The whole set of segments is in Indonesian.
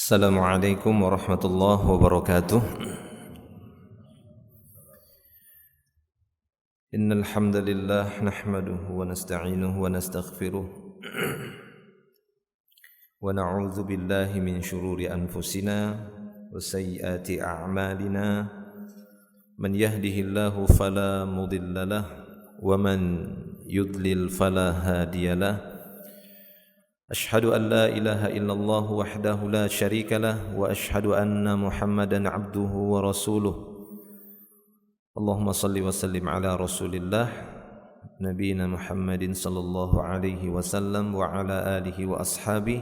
Assalamualaikum warahmatullahi wabarakatuh. Innal hamdalillah nahmaduhu wa nasta'inuhu wa nastaghfiruh wa na'udzu billahi min shururi anfusina wa sayyiati a'malina. Man yahdihillahu fala mudilla lahu wa man yudlil fala hadiya lahu. أشهد أن لا إله إلا الله وحده لا شريك له وأشهد أن محمدا عبده ورسوله اللهم صل وسلم على رسول الله نبينا محمد صلى الله عليه وسلم وعلى آله وأصحابه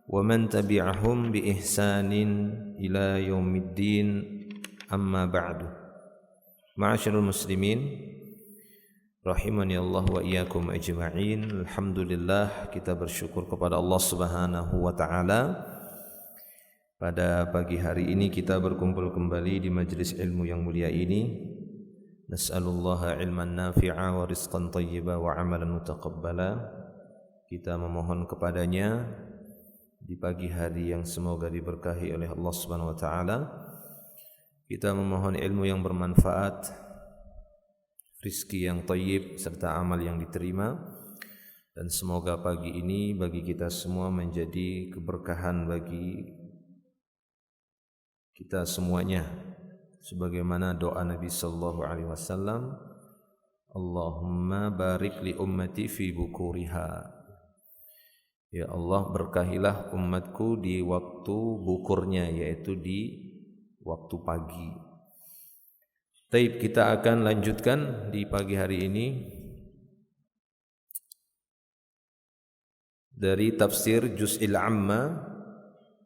ومن تبعهم بإحسان إلى يوم الدين أما بعد معاشر المسلمين rahimani Allah wa iyyakum ajma'in. Alhamdulillah, kita bersyukur kepada Allah Subhanahu wa taala. Pada pagi hari ini kita berkumpul kembali di majelis ilmu yang mulia ini. Nas'alullaha ilman nafi'a wa rizqan thayyiba wa amalan mutaqabbala. Kita memohon kepadanya di pagi hari yang semoga diberkahi oleh Allah Subhanahu wa taala. Kita memohon ilmu yang bermanfaat, rizki yang thayyib serta amal yang diterima, dan semoga pagi ini bagi kita semua menjadi keberkahan bagi kita semuanya, sebagaimana doa Nabi sallallahu alaihi wasallam, Allahumma barik li ummati fi bukuriha. Ya Allah, berkahilah umatku di waktu bukurnya, yaitu di waktu pagi. Taib, kita akan lanjutkan di pagi hari ini dari tafsir Juz'il Amma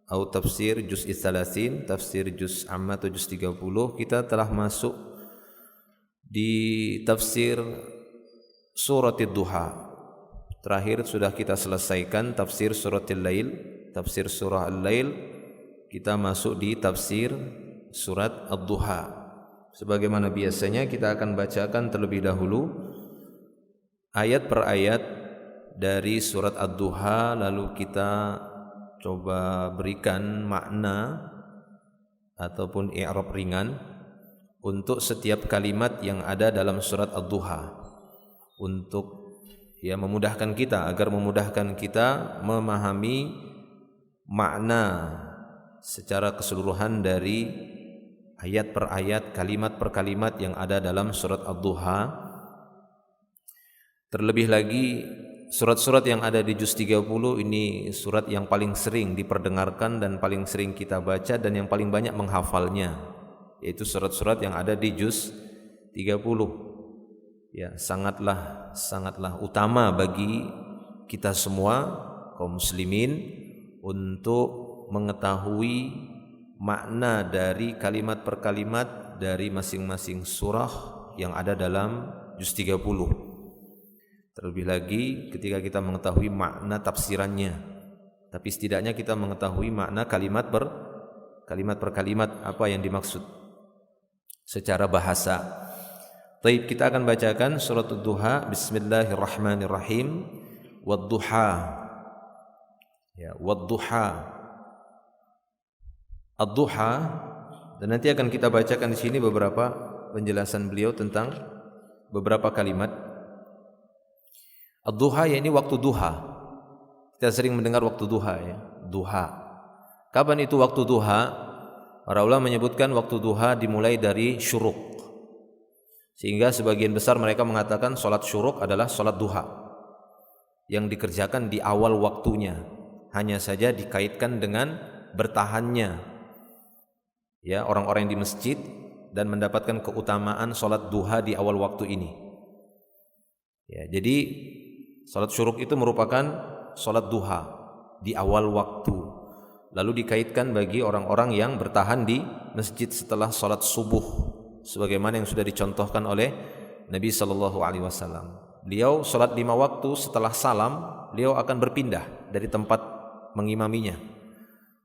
atau tafsir Juz'il Thalathin, tafsir Juz' Amma atau Juz' 30. Kita telah masuk di tafsir Surat Ad-Duha. Terakhir sudah kita selesaikan tafsir Suratil Lail, tafsir surah Al-Lail. Kita masuk di tafsir Surat Ad-Duha. Sebagaimana biasanya kita akan bacakan terlebih dahulu ayat per ayat dari surat Ad-Duha, lalu kita coba berikan makna ataupun i'rab ringan untuk setiap kalimat yang ada dalam surat Ad-Duha, untuk memudahkan kita, agar memudahkan kita memahami makna secara keseluruhan dari ayat per ayat, kalimat per kalimat yang ada dalam surat Ad-Duha. Terlebih lagi surat-surat yang ada di Juz 30 ini surat yang paling sering diperdengarkan dan paling sering kita baca dan yang paling banyak menghafalnya, yaitu surat-surat yang ada di Juz 30. Ya, sangatlah utama bagi kita semua kaum muslimin untuk mengetahui makna dari kalimat per kalimat dari masing-masing surah yang ada dalam Juz 30. Terlebih lagi ketika kita mengetahui makna tafsirannya, tapi setidaknya kita mengetahui makna kalimat per kalimat apa yang dimaksud secara bahasa. Baik, kita akan bacakan surat Ad-Duha. Bismillahirrahmanirrahim. Wad-duha. Ya, wad-duha. Ad-Duha, dan nanti akan kita bacakan di sini beberapa penjelasan beliau tentang beberapa kalimat. Ad-Duha yakni waktu duha. Kita sering mendengar waktu duha, ya, duha. Kapan itu waktu duha? Para ulama menyebutkan waktu duha dimulai dari syuruk. Sehingga sebagian besar mereka mengatakan salat syuruk adalah salat duha yang dikerjakan di awal waktunya, hanya saja dikaitkan dengan bertahannya orang-orang yang di masjid dan mendapatkan keutamaan salat duha di awal waktu ini. Ya, jadi salat syuruk itu merupakan salat duha di awal waktu, lalu dikaitkan bagi orang-orang yang bertahan di masjid setelah salat subuh, sebagaimana yang sudah dicontohkan oleh Nabi sallallahu alaihi wasallam. Beliau salat 5 waktu, setelah salam beliau akan berpindah dari tempat mengimaminya.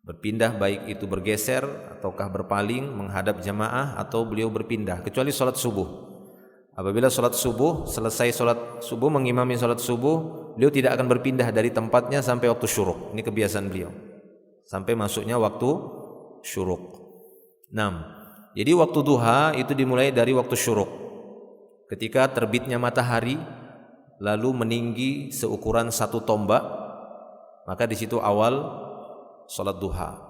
Berpindah baik itu bergeser ataukah berpaling menghadap jamaah, atau beliau berpindah, kecuali salat subuh. Apabila salat subuh, selesai salat subuh, mengimami salat subuh, beliau tidak akan berpindah dari tempatnya sampai waktu syuruk. Ini kebiasaan beliau. sampai masuknya waktu syuruk. 6. Jadi waktu duha itu dimulai dari waktu syuruk. Ketika terbitnya matahari lalu meninggi seukuran 1 tombak, maka di situ awal salat duha.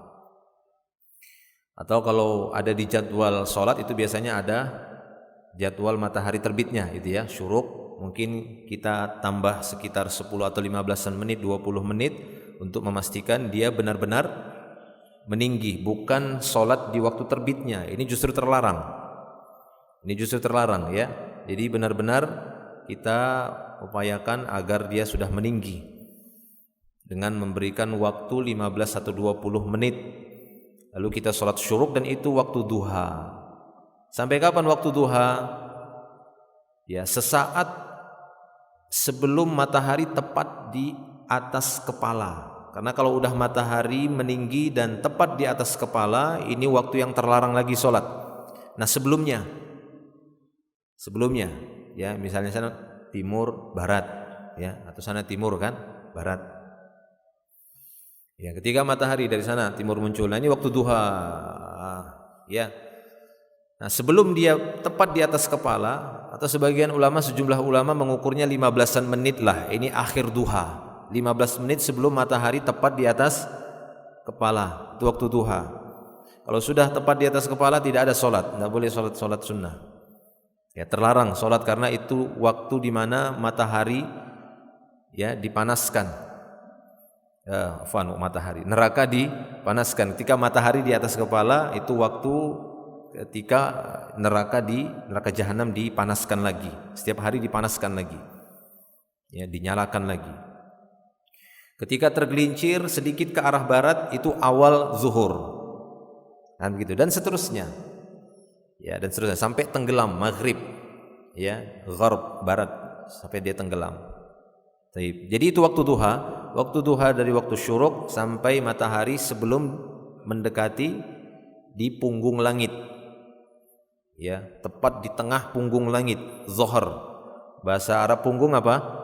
Atau kalau ada di jadwal salat itu biasanya ada jadwal matahari terbitnya itu ya, syuruk. Mungkin kita tambah sekitar 10 atau 15 menit, 20 menit untuk memastikan dia benar-benar meninggi, bukan salat di waktu terbitnya. Ini justru terlarang. Ini justru terlarang ya. Jadi benar-benar kita upayakan agar dia sudah meninggi dengan memberikan waktu 15 atau 20 menit. Lalu kita salat syuruk dan itu waktu duha. Sampai kapan waktu duha? Ya, sesaat sebelum matahari tepat di atas kepala. Karena kalau udah matahari meninggi dan tepat di atas kepala, ini waktu yang terlarang lagi sholat. Nah sebelumnya ya, misalnya sana timur barat ya, atau sana timur kan barat ya, ketika matahari dari sana timur muncul, nah ini waktu duha ya. Nah sebelum dia tepat di atas kepala, atau sebagian ulama, sejumlah ulama mengukurnya 15 menit lah, ini akhir duha, 15 menit sebelum matahari tepat di atas kepala, itu waktu duha. Kalau sudah tepat di atas kepala tidak ada sholat, tidak boleh sholat sunnah ya, terlarang sholat karena itu waktu di mana matahari ya dipanaskan ya, neraka dipanaskan. Ketika matahari di atas kepala itu waktu ketika neraka jahanam dipanaskan lagi, setiap hari dipanaskan lagi ya, dinyalakan lagi. Ketika tergelincir sedikit ke arah barat itu awal zuhur kan begitu, dan seterusnya ya, dan seterusnya sampai tenggelam maghrib ya, gharb barat sampai dia tenggelam. Jadi itu waktu duha dari waktu syuruk sampai matahari sebelum mendekati di punggung langit ya, tepat di tengah punggung langit, zuhur. Bahasa Arab punggung apa?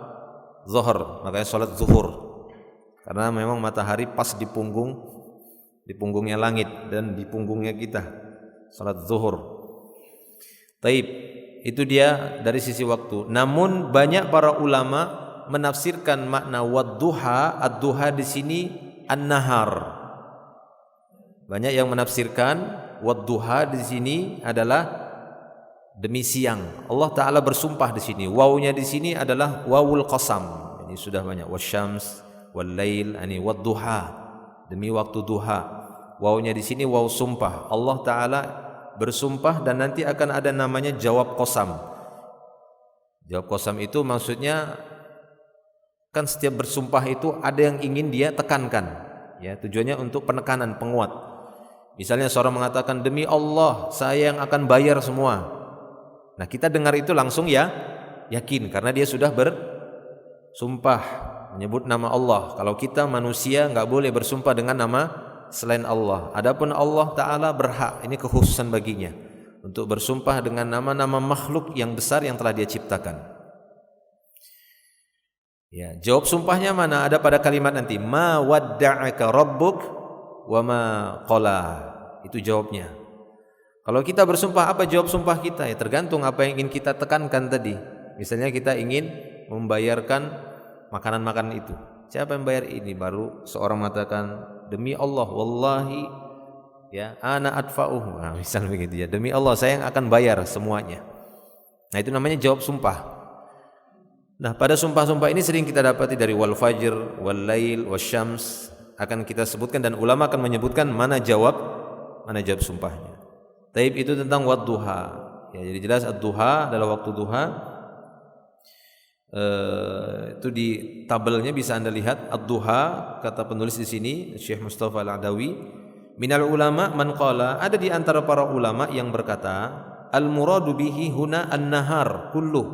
Zuhur, makanya salat zuhur. Karena memang matahari pas di punggungnya langit dan di punggungnya kita, salat zuhur. Taib, itu dia dari sisi waktu. Namun banyak para ulama menafsirkan makna wadduha, ad-duha di sini an-nahar. Banyak yang menafsirkan wadduha di sini adalah demi siang. Allah Taala bersumpah di sini. Wawunya di sini adalah wawul qasam. Ini sudah banyak. Wasyams, wal lail, ini wadduha, demi waktu duha. Wawunya di sini waw sumpah. Allah Taala bersumpah dan nanti akan ada namanya jawab qasam. Jawab qasam itu maksudnya kan setiap bersumpah itu ada yang ingin dia tekankan. Ya, tujuannya untuk penekanan, penguat. Misalnya seorang mengatakan demi Allah saya yang akan bayar semua. Nah kita dengar itu langsung ya yakin karena dia sudah bersumpah menyebut nama Allah. Kalau kita manusia nggak boleh bersumpah dengan nama selain Allah. Adapun Allah Ta'ala berhak, ini kekhususan baginya, untuk bersumpah dengan nama-nama makhluk yang besar yang telah dia ciptakan. Ya, jawab sumpahnya mana? Ada pada kalimat nanti, ma wadda'aka rabbuk wa ma qala. Itu jawabnya. Kalau kita bersumpah, apa jawab sumpah kita? Ya tergantung apa yang ingin kita tekankan tadi. Misalnya kita ingin membayarkan makanan-makanan itu. Siapa yang bayar ini? Baru seorang mengatakan demi Allah wallahi ya ana adfa'uhu. Nah, misal begitu ya. Demi Allah saya yang akan bayar semuanya. Nah, itu namanya jawab sumpah. Nah, pada sumpah-sumpah ini sering kita dapati dari wal fajr, wal lail, wasyams, akan kita sebutkan dan ulama akan menyebutkan mana jawab sumpahnya. Taib itu tentang wadduha. Ya, jadi jelas ad-duha adalah waktu duha. Itu di tabelnya bisa Anda lihat ad-duha, kata penulis di sini Syekh Mustafa Al-Adawi, minal ulama man qala, ada di antara para ulama yang berkata al-muradu bihi huna an-nahar kulluh,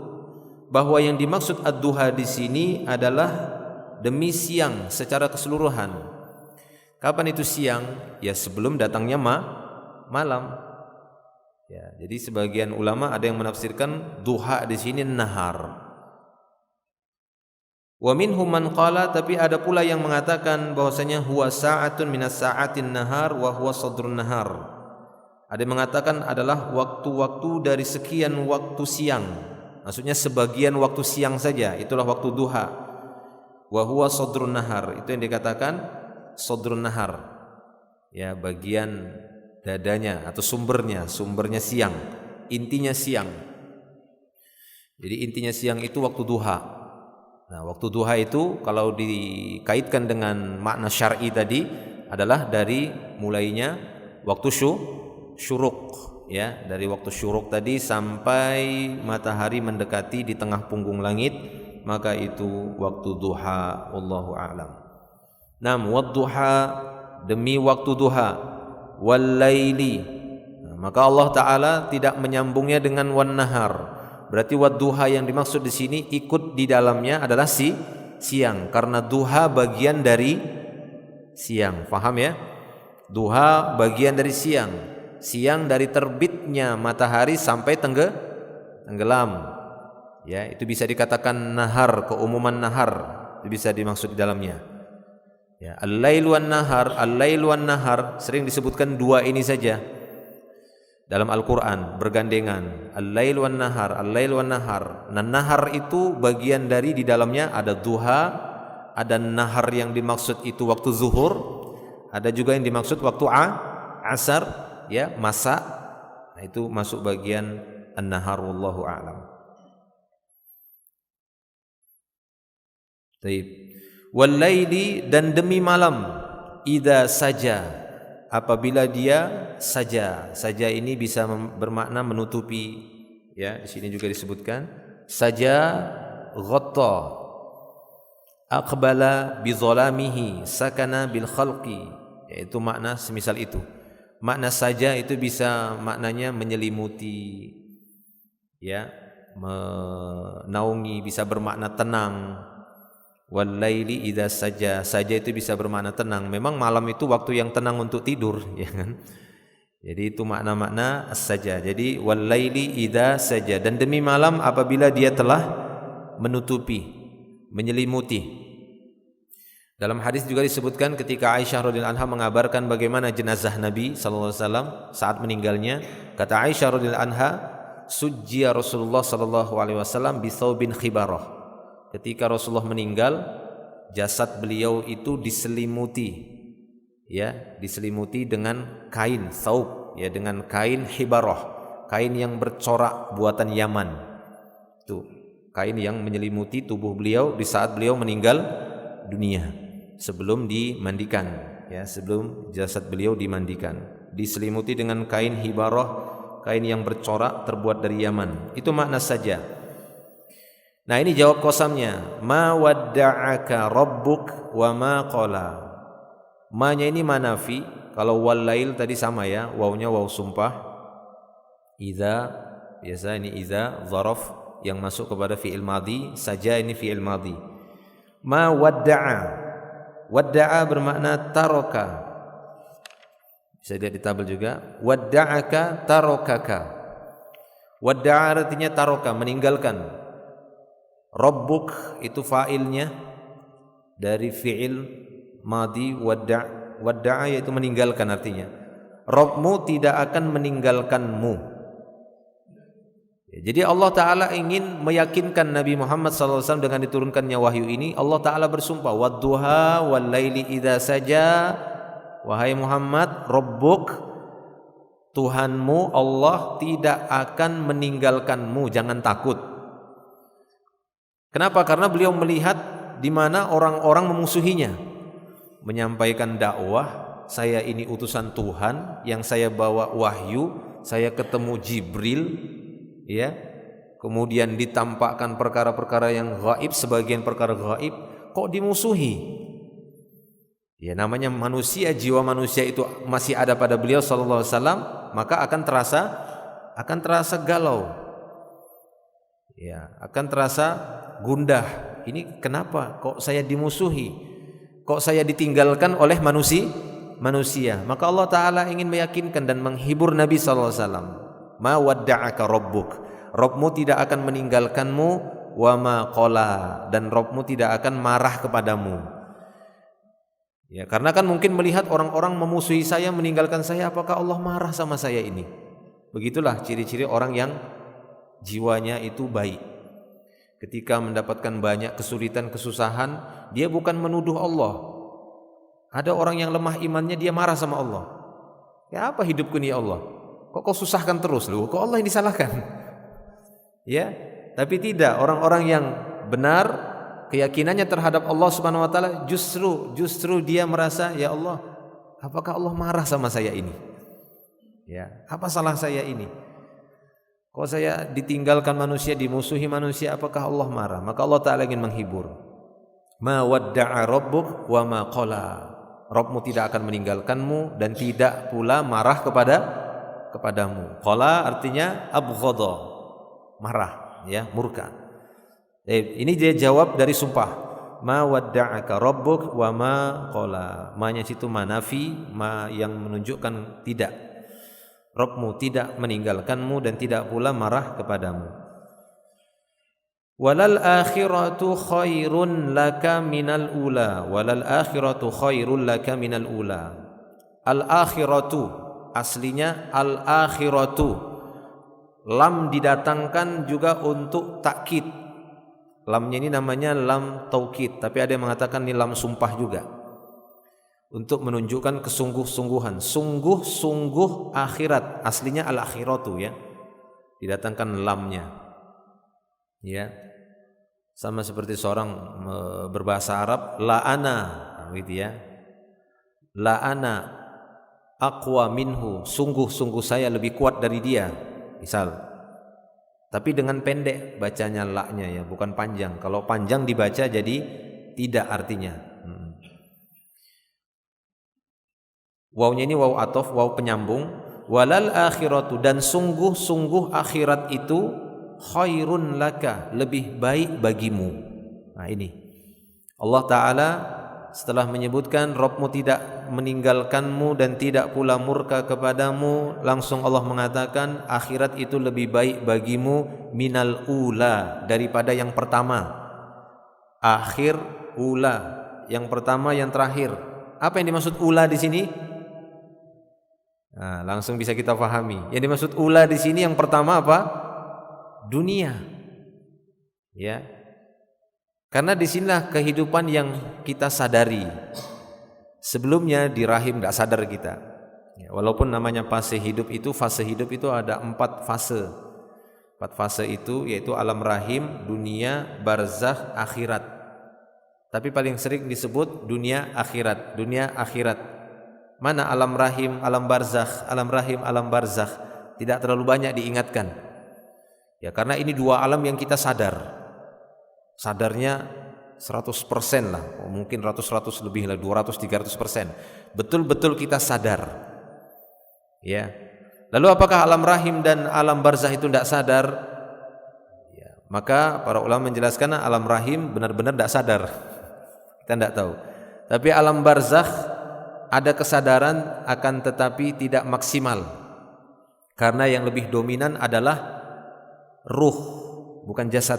bahwa yang dimaksud ad-duha di sini adalah demi siang secara keseluruhan. Kapan itu siang? Ya sebelum datangnya malam. Ya, jadi sebagian ulama ada yang menafsirkan duha di sini nahar. Wa minhum man qala, tapi ada pula yang mengatakan bahwasanya huwa sa'atun minas sa'atin nahar wa huwa sadrun nahar. Ada yang mengatakan adalah waktu-waktu dari sekian waktu siang. Maksudnya sebagian waktu siang saja, itulah waktu duha. Wa huwa sadrun nahar, itu yang dikatakan sadrun nahar. Ya, bagian dadanya atau sumbernya siang, intinya siang. Jadi intinya siang itu waktu duha. Nah, waktu duha itu kalau dikaitkan dengan makna syar'i tadi adalah dari mulainya waktu syuruk, ya, dari waktu syuruk tadi sampai matahari mendekati di tengah punggung langit, maka itu waktu duha. Wallahu a'lam. Nam wadduha, demi waktu duha, wal laili. Nah, maka Allah Ta'ala tidak menyambungnya dengan wan nahar. Berarti wadduha yang dimaksud di sini ikut di dalamnya adalah siang, karena duha bagian dari siang. Paham ya? Duha bagian dari siang. Siang dari terbitnya matahari sampai tenggelam. Ya, itu bisa dikatakan nahar, keumuman nahar. Itu bisa dimaksud di dalamnya. Ya, al-lail wan nahar sering disebutkan dua ini saja dalam Al-Quran, bergandengan. Al-lail wan nahar. Nah, nahar itu bagian dari di dalamnya ada duha, ada nahar yang dimaksud itu waktu zuhur, ada juga yang dimaksud waktu asar, ya, masa. Nah, itu masuk bagian an-nahar, wallahu a'lam. Baik. Wal laili, dan demi malam, idza saja, apabila dia saja. Saja ini bisa bermakna menutupi, ya, di sini juga disebutkan saja ghatta, aqbala bi zalamihi, sakana bil khalqi, yaitu makna semisal itu. Makna saja itu bisa maknanya menyelimuti, ya, menaungi, bisa bermakna tenang. Wal laili idza saja itu bisa bermakna tenang. Memang malam itu waktu yang tenang untuk tidur, ya kan? Jadi itu makna-makna as-saja. Jadi wal laili idza saja, dan demi malam apabila dia telah menutupi, menyelimuti. Dalam hadis juga disebutkan ketika Aisyah radhiyallahu anha mengabarkan bagaimana jenazah Nabi sallallahu alaihi wasallam saat meninggalnya, kata Aisyah radhiyallahu anha, sujjiya Rasulullah sallallahu alaihi wasallam bi thawbin khibarah. Ketika Rasulullah meninggal, jasad beliau itu diselimuti, ya, diselimuti dengan kain thawb, ya, dengan kain hibarah, kain yang bercorak buatan Yaman. Itu kain yang menyelimuti tubuh beliau di saat beliau meninggal dunia, sebelum dimandikan, ya, sebelum jasad beliau dimandikan, diselimuti dengan kain hibarah, kain yang bercorak terbuat dari Yaman. Itu makna saja. Nah, ini jawab qasamnya, ma wadda'aka rabbuk wa ma qala. Ma-nya ini manafi. Kalau wal lail tadi sama, ya, wawnya waw sumpah. Idza, biasa ini idza zaraf yang masuk kepada fi'il madhi, saja ini fi'il madhi. Ma wadda'a, wadda'a bermakna taraka. Bisa dilihat di tabel juga. Wadda'aka tarokaka. Wadda'a artinya taroka, meninggalkan. Rabbuk itu fa'ilnya dari fi'il madhi wadda'a, yaitu meninggalkan artinya. Rabbmu tidak akan meninggalkanmu. Jadi Allah Ta'ala ingin meyakinkan Nabi Muhammad SAW dengan diturunkannya wahyu ini. Allah Ta'ala bersumpah, wadduha wal laili idza saja, wahai Muhammad, Rabbuk, Tuhanmu Allah tidak akan meninggalkanmu, jangan takut. Kenapa? Karena beliau melihat di mana orang-orang memusuhinya, menyampaikan dakwah, saya ini utusan Tuhan yang saya bawa wahyu, saya ketemu Jibril, ya, kemudian ditampakkan perkara-perkara yang gaib, sebagian perkara gaib, kok dimusuhi? Ya, namanya manusia, jiwa manusia itu masih ada pada beliau sallallahu alaihi wasallam, maka akan terasa galau, ya, akan terasa gundah. Ini kenapa kok saya dimusuhi, kok saya ditinggalkan oleh manusia? Maka Allah Ta'ala ingin meyakinkan dan menghibur Nabi SAW. Ma wadda'aka rabbuk, Rabbmu tidak akan meninggalkanmu wa ma qala, dan Rabbmu tidak akan marah kepadamu. Ya, karena kan mungkin melihat orang-orang memusuhi saya, meninggalkan saya, apakah Allah marah sama saya ini? Begitulah ciri-ciri orang yang jiwanya itu baik. Ketika mendapatkan banyak kesulitan, kesusahan, dia bukan menuduh Allah. Ada orang yang lemah imannya, dia marah sama Allah. Ya, apa hidupku ini ya Allah? Kok kau susahkan terus loh? Kok Allah yang disalahkan? Ya, tapi tidak, orang-orang yang benar keyakinannya terhadap Allah Subhanahu wa taala, justru dia merasa, ya Allah, apakah Allah marah sama saya ini? Ya, apa salah saya ini? Kalau saya ditinggalkan manusia, dimusuhi manusia, apakah Allah marah? Maka Allah Ta'ala ingin menghibur. Ma wadda'a rabbuk wa ma qala. Rabbmu tidak akan meninggalkanmu dan tidak pula marah kepadamu. Qala artinya abghadha, marah, ya, murka. Ini dia jawab dari sumpah. Ma wadda'aka rabbuk wa ma qala. Ma-nya situ manafi, ma yang menunjukkan tidak. Rabbmu tidak meninggalkanmu dan tidak pula marah kepadamu. Walal akhiratu khairun laka minal ula. Walal akhiratu khairun laka minal ula. Al akhiratu aslinya al akhiratu. Lam didatangkan juga untuk takkid. Lamnya ini namanya lam taukid, tapi ada yang mengatakan ini lam sumpah juga, untuk menunjukkan kesungguh-sungguhan. Sungguh-sungguh akhirat, aslinya al-akhiratu, ya, didatangkan lamnya, ya, sama seperti seorang berbahasa Arab, la ana, gitu ya, la ana aqwa minhu, sungguh-sungguh saya lebih kuat dari dia, misal. Tapi dengan pendek bacanya la-nya, ya, bukan panjang. Kalau panjang dibaca jadi tidak artinya. Wawnya ini waw atof, waw penyambung. Walal akhiratu, dan sungguh-sungguh akhirat itu khairun laka, lebih baik bagimu. Nah ini Allah Ta'ala setelah menyebutkan Rabbmu tidak meninggalkanmu dan tidak pula murka kepadamu, langsung Allah mengatakan akhirat itu lebih baik bagimu minal ula, daripada yang pertama. Akhir, ula, yang pertama, yang terakhir. Apa yang dimaksud ula di sini? Nah, langsung bisa kita pahami. Yang dimaksud ula di sini yang pertama apa? Dunia. Ya. Karena disinilah kehidupan yang kita sadari. Sebelumnya di rahim tidak sadar kita. Ya, walaupun namanya fase hidup itu ada 4 fase. 4 fase itu yaitu alam rahim, dunia, barzakh, akhirat. Tapi paling sering disebut dunia akhirat, dunia akhirat. Mana alam rahim, alam barzakh, alam rahim, alam barzakh? Tidak terlalu banyak diingatkan. Ya, karena ini 2 alam yang kita sadar. Sadarnya 100% lah, mungkin 100 lebih lah, 200-300%. Betul-betul kita sadar. Ya. Lalu apakah alam rahim dan alam barzakh itu tidak sadar? Ya, maka para ulama menjelaskan alam rahim benar-benar tidak sadar. Kita tidak tahu. Tapi alam barzakh ada kesadaran, akan tetapi tidak maksimal. Karena yang lebih dominan adalah ruh, bukan jasad.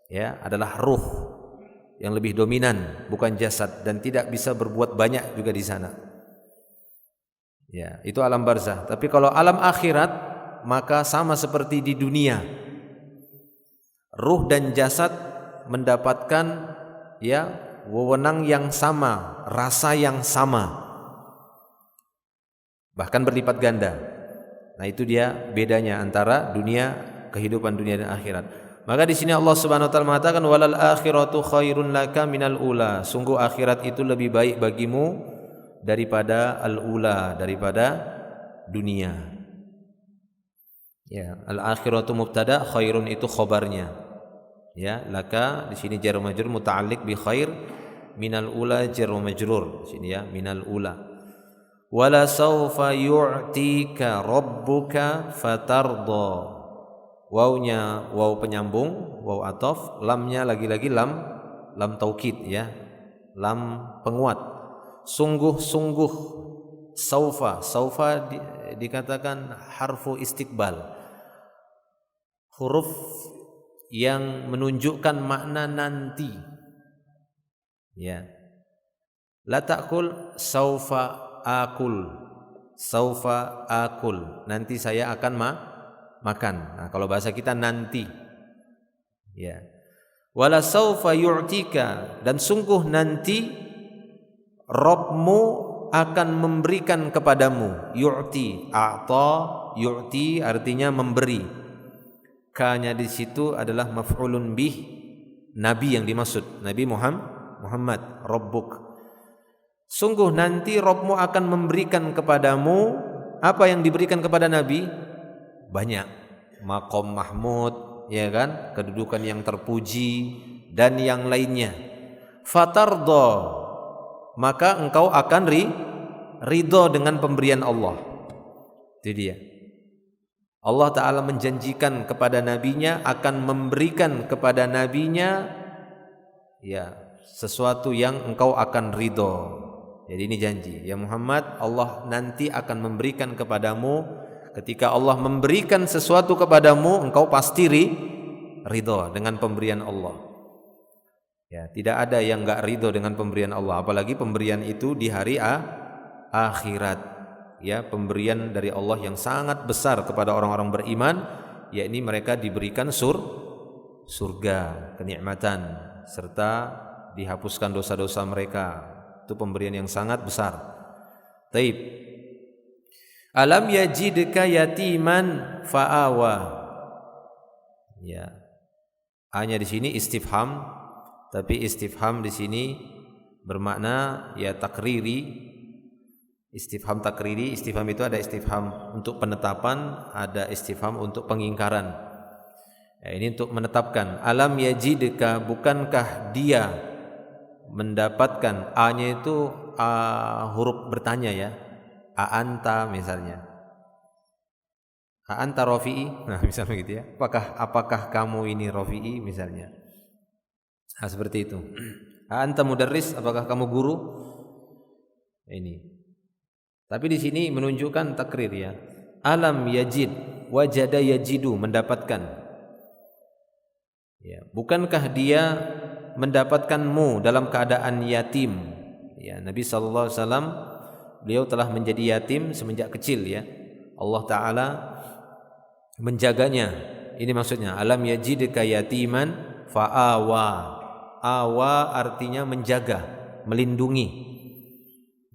Ya, adalah ruh yang lebih dominan, bukan jasad, dan tidak bisa berbuat banyak juga di sana. Ya, itu alam barzakh. Tapi kalau alam akhirat, maka sama seperti di dunia. Ruh dan jasad mendapatkan, ya, wewenang yang sama, rasa yang sama, bahkan berlipat ganda. Nah, itu dia bedanya antara dunia, kehidupan dunia dan akhirat. Maka di sini Allah Subhanahu wa taala mengatakan walal akhiratu khairun laka minal ula. Sungguh akhirat itu lebih baik bagimu daripada al-ula, daripada dunia. Ya, al-akhiratu mubtada, khairun itu khabarnya. Ya, laka di sini jar majrur muta'alliq bi khair, minal ula jar majrur. Di sini ya, minal ula. Wala sawfa yu'tika rabbuka fatarda. Wawnya waw penyambung, waw atof, lamnya lagi-lagi lam taukid, ya, lam penguat. Sungguh-sungguh, saufa dikatakan harfu istiqbal, huruf yang menunjukkan makna nanti. Ya. La ta'kul saufa akul. Saufa akul. Nanti saya akan makan. Nah, kalau bahasa kita nanti. Ya. Wala saufa yu'tika, dan sungguh nanti Rabbmu akan memberikan kepadamu. Yu'ti, a'ta, yu'ti artinya memberi. Ka-nya di situ adalah maf'ulun bih, nabi yang dimaksud, Nabi Muhammad, Rabbuk. Sungguh nanti Rabbmu akan memberikan kepadamu. Apa yang diberikan kepada Nabi? Banyak. Maqam mahmud, ya kan? Kedudukan yang terpuji dan yang lainnya. Fatardo, maka engkau akan ridho dengan pemberian Allah. Itu dia. Allah Ta'ala menjanjikan kepada nabinya akan memberikan kepada nabinya ya sesuatu yang engkau akan ridho. Jadi ini janji. Ya Muhammad, Allah nanti akan memberikan kepadamu. Ketika Allah memberikan sesuatu kepadamu, engkau pasti ridho dengan pemberian Allah. Ya, tidak ada yang enggak ridho dengan pemberian Allah, apalagi pemberian itu di hari akhirat. Ya, pemberian dari Allah yang sangat besar kepada orang-orang beriman, yakni mereka diberikan surga, kenikmatan, serta dihapuskan dosa-dosa mereka. Itu pemberian yang sangat besar. Taib. Alam yajidka yatiman fa'awa. Ya. Hanya di sini istifham, tapi istifham di sini bermakna ya takriri. Istifham takriri, istifham itu ada istifham untuk penetapan, ada istifham untuk pengingkaran. Ya, ini untuk menetapkan. Alam yajidka, bukankah dia mendapatkan, A-nya itu huruf bertanya ya. A anta misalnya. A anta rafi'i, nah misalnya gitu ya. Apakah kamu ini rafi'i misalnya. Nah, seperti itu. A anta mudarris, apakah kamu guru? Ini. Tapi di sini menunjukkan takrir ya. Alam yajid, wajada yajidu, mendapatkan. Ya, bukankah dia mendapatkanmu dalam keadaan yatim? Ya, Nabi sallallahu alaihi wasallam beliau telah menjadi yatim semenjak kecil ya. Allah Taala menjaganya. Ini maksudnya alam yajidka yatiman fa'awa. Awa artinya menjaga, melindungi.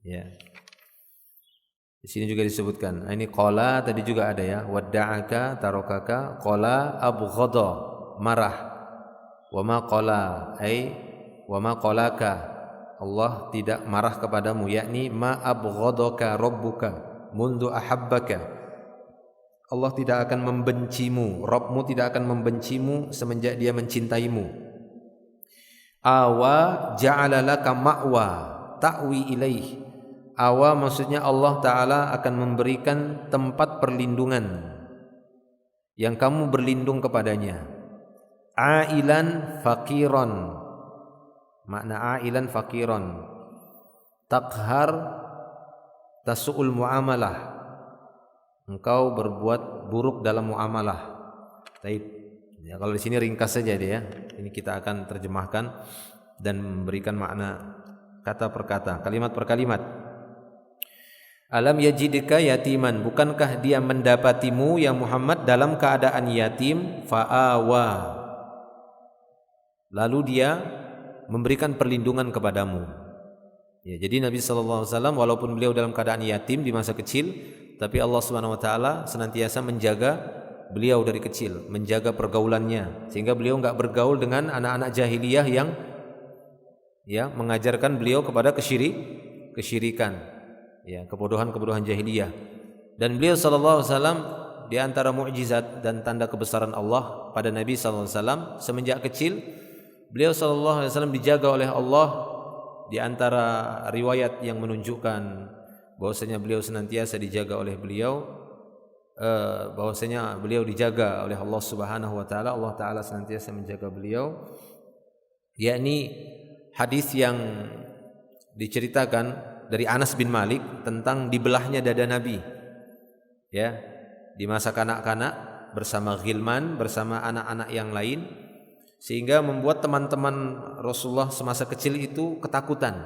Ya. Di sini juga disebutkan. Ini qala tadi juga ada ya. Wadda'aka tarokaka qala abghadha, marah. Wa ma qala wa ma qalaka. Allah tidak marah kepadamu, yakni ma abghadaka rabbuka mundu ahabbaka. Allah tidak akan membencimu, Rabbmu tidak akan membencimu semenjak dia mencintaimu. Awa ja'ala laka ma'wa ta'wi ilaih. Awa maksudnya Allah Ta'ala akan memberikan tempat perlindungan yang kamu berlindung kepadanya. Ailan fakiron, makna ailan fakiron, takhar tasu'ul muamalah, engkau berbuat buruk dalam muamalah. Taib. Ya, kalau di sini ringkas saja dia. Ini kita akan terjemahkan dan memberikan makna kata per kata, kalimat per kalimat. Alam yajidka yatiman, bukankah dia mendapatimu ya Muhammad dalam keadaan yatim? Fa'awa, lalu dia memberikan perlindungan kepadamu. Ya, jadi Nabi sallallahu alaihi wasallam walaupun beliau dalam keadaan yatim di masa kecil, tapi Allah Subhanahu wa taala senantiasa menjaga beliau dari kecil, menjaga pergaulannya sehingga beliau enggak bergaul dengan anak-anak jahiliyah yang ya mengajarkan beliau kepada kesyirikan. Ya, kebodohan-kebodohan jahiliyah. Dan beliau sallallahu alaihi wasallam di antara mukjizat dan tanda kebesaran Allah pada Nabi sallallahu alaihi wasallam semenjak kecil, beliau sallallahu alaihi wasallam dijaga oleh Allah. Di antara riwayat yang menunjukkan bahwasanya beliau senantiasa dijaga oleh beliau, bahwasanya beliau dijaga oleh Allah Subhanahu wa taala, Allah taala senantiasa menjaga beliau, yakni hadis yang diceritakan dari Anas bin Malik tentang dibelahnya dada Nabi. Ya, di masa kanak-kanak bersama ghilman, bersama anak-anak yang lain, sehingga membuat teman-teman Rasulullah semasa kecil itu ketakutan.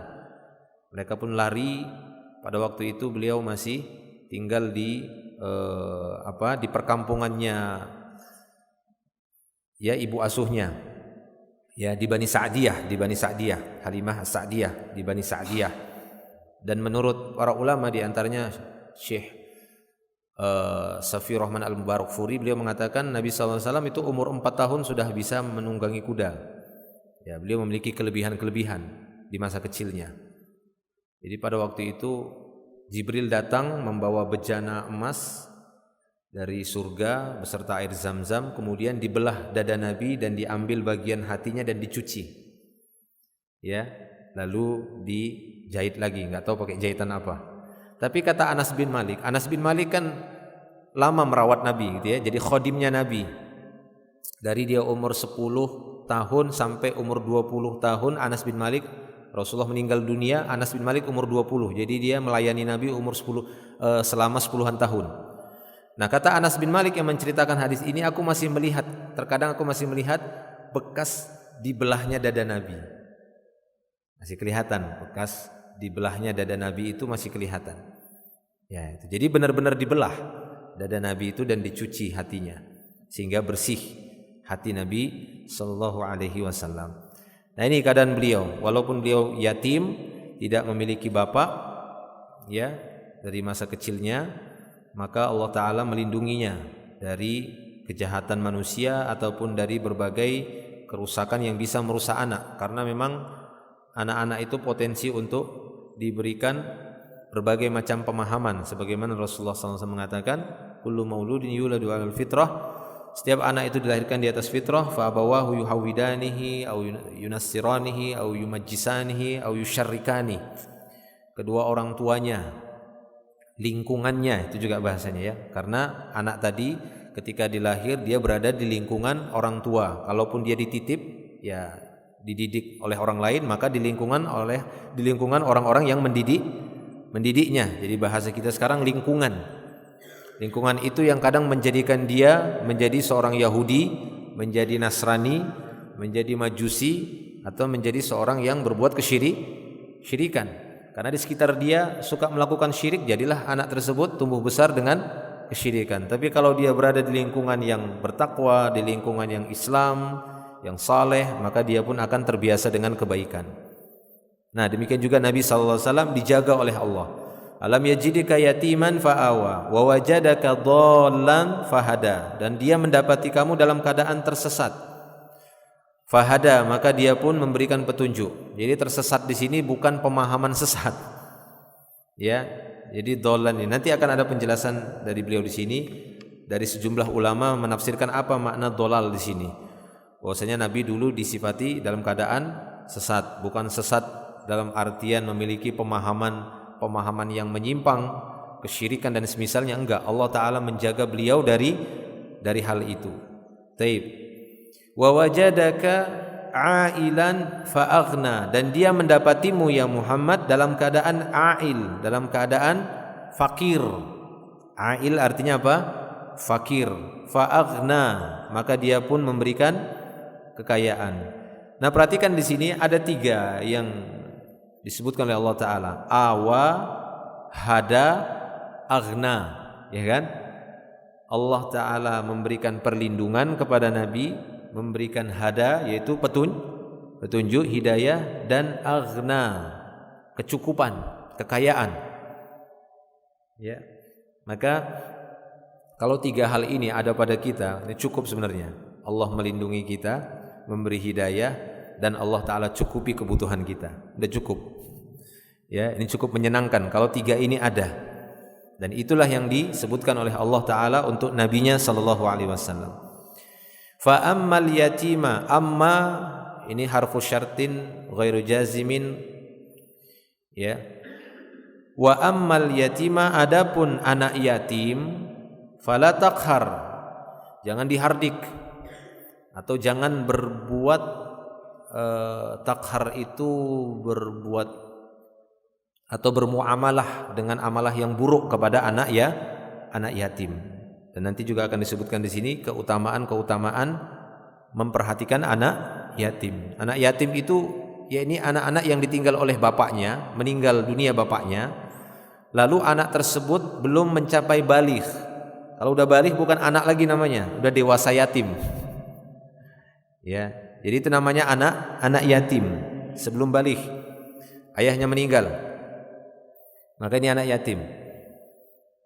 Mereka pun lari. Pada waktu itu beliau masih tinggal di perkampungannya ya ibu asuhnya, ya di Bani Sa'diyah, Halimah As-Sa'diyah di Bani Sa'diyah. Dan menurut para ulama di antaranya Syekh Safi Rahman Al-Mubarakfuri, beliau mengatakan Nabi SAW itu umur 4 tahun sudah bisa menunggangi kuda. Ya, beliau memiliki kelebihan-kelebihan di masa kecilnya. Jadi pada waktu itu Jibril datang membawa bejana emas dari surga beserta air Zam-Zam, kemudian dibelah dada Nabi dan diambil bagian hatinya dan dicuci. Ya, lalu dijahit lagi, enggak tahu pakai jahitan apa. Tapi kata Anas bin Malik kan lama merawat Nabi gitu ya. Jadi khadimnya Nabi. Dari dia umur 10 tahun sampai umur 20 tahun Anas bin Malik, Rasulullah meninggal dunia, Anas bin Malik umur 20. Jadi dia melayani Nabi umur selama 10-an tahun. Nah, kata Anas bin Malik yang menceritakan hadis ini, terkadang aku masih melihat bekas dibelahnya dada Nabi. Masih kelihatan bekas dibelahnya dada Nabi itu masih kelihatan. Ya, itu. Jadi benar-benar dibelah dada Nabi itu dan dicuci hatinya sehingga bersih hati Nabi sallallahu alaihi wasallam. Nah, ini keadaan beliau. Walaupun beliau yatim, tidak memiliki bapak, ya, dari masa kecilnya, maka Allah Ta'ala melindunginya dari kejahatan manusia ataupun dari berbagai kerusakan yang bisa merusak anak. Karena memang anak-anak itu potensi untuk diberikan berbagai macam pemahaman. Sebagaimana Rasulullah SAW mengatakan, kullu mauludin yuladu 'alal fitrah, setiap anak itu dilahirkan di atas fitrah, fa abawahu yuhawidanihi au yunassiranihi au yumajjisanihi au yusyarrikani. Kedua orang tuanya, lingkungannya, itu juga bahasanya ya. Karena anak tadi ketika dilahir dia berada di lingkungan orang tua. Kalaupun dia dititip, ya dididik oleh orang lain, maka di lingkungan orang-orang yang mendidiknya. Jadi bahasa kita sekarang lingkungan. Lingkungan itu yang kadang menjadikan dia menjadi seorang Yahudi, menjadi Nasrani, menjadi Majusi, atau menjadi seorang yang berbuat kesyirikan. Karena di sekitar dia suka melakukan syirik, jadilah anak tersebut tumbuh besar dengan kesyirikan. Tapi kalau dia berada di lingkungan yang bertakwa, di lingkungan yang Islam, yang saleh, maka dia pun akan terbiasa dengan kebaikan. Nah, demikian juga Nabi SAW dijaga oleh Allah. Alam yajidika yatiman fa'awa wa wajadaka dhallan fahada. Dan dia mendapati kamu dalam keadaan tersesat. Fahada, maka dia pun memberikan petunjuk. Jadi tersesat di sini bukan pemahaman sesat. Ya, jadi dhallan ini nanti akan ada penjelasan dari beliau di sini. Dari sejumlah ulama menafsirkan apa makna dhalal di sini. Bahwasanya Nabi dulu disifati dalam keadaan sesat, bukan sesat dalam artian memiliki pemahaman yang menyimpang, kesyirikan dan semisalnya, enggak. Allah Ta'ala menjaga beliau dari hal itu. Taib. Wa wajadaka ailan fa'aghna, dan dia mendapatimu ya Muhammad dalam keadaan ail, dalam keadaan fakir. Ail artinya apa? Fakir. Fa'aghna, maka dia pun memberikan kekayaan. Nah, perhatikan di sini ada 3 yang disebutkan oleh Allah Ta'ala. Awa, hada, aghna, ya kan? Allah Ta'ala memberikan perlindungan kepada Nabi, memberikan hada, yaitu petunjuk, hidayah, dan aghna, kecukupan, kekayaan. Ya, maka kalau 3 hal ini ada pada kita, ini cukup sebenarnya. Allah melindungi kita, memberi hidayah, dan Allah Ta'ala cukupi kebutuhan kita. Sudah cukup. Ya, ini cukup menyenangkan kalau 3 ini ada. Dan itulah yang disebutkan oleh Allah Ta'ala untuk Nabinya sallallahu alaihi wasallam. Fa ammal yatima, amma ini harfu syartin ghairu jazimin, ya. Wa ammal yatima, adapun anak yatim, fala taqhar, jangan dihardik atau jangan berbuat takhar itu berbuat atau bermuamalah dengan amalah yang buruk kepada anak yatim. Dan nanti juga akan disebutkan di sini keutamaan memperhatikan anak yatim. Anak yatim itu ya ini anak-anak yang ditinggal oleh bapaknya, meninggal dunia bapaknya, lalu anak tersebut belum mencapai baligh. Kalau udah baligh bukan anak lagi namanya, udah dewasa yatim. Ya, jadi itu namanya anak yatim sebelum baligh. Ayahnya meninggal. Maka ini anak yatim.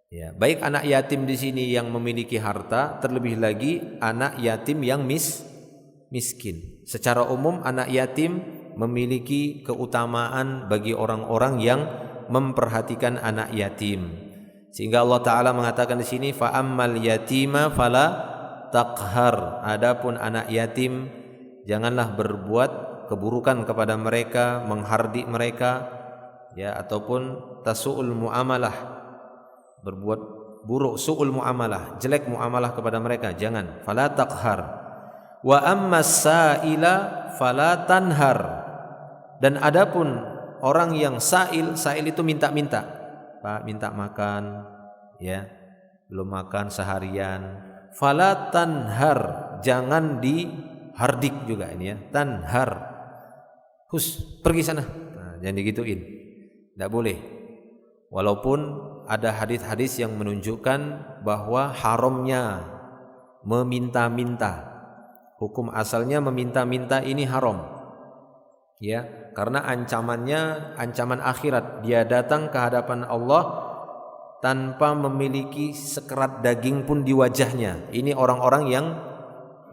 Ya, baik anak yatim di sini yang memiliki harta, terlebih lagi anak yatim yang miskin. Secara umum anak yatim memiliki keutamaan bagi orang-orang yang memperhatikan anak yatim. Sehingga Allah Ta'ala mengatakan di sini fa ammal yatima fala taqhar. Adapun anak yatim janganlah berbuat keburukan kepada mereka, menghardik mereka, ya, ataupun tasu'ul muamalah, berbuat buruk, su'ul muamalah, jelek muamalah kepada mereka, jangan. Fala taqhar. Wa ammas sa'ila fala tanhar. Dan adapun orang yang sa'il itu minta-minta. Pak, minta makan, ya, belum makan seharian. Fala tanhar, jangan dihardik juga ini ya. Tanhar, pergi sana. Nah, jangan digituin, tidak boleh. Walaupun ada hadis-hadis yang menunjukkan bahwa haramnya meminta-minta. Hukum asalnya meminta-minta ini haram, ya, karena ancamannya ancaman akhirat. Dia datang ke hadapan Allah tanpa memiliki sekerat daging pun di wajahnya. Ini orang-orang yang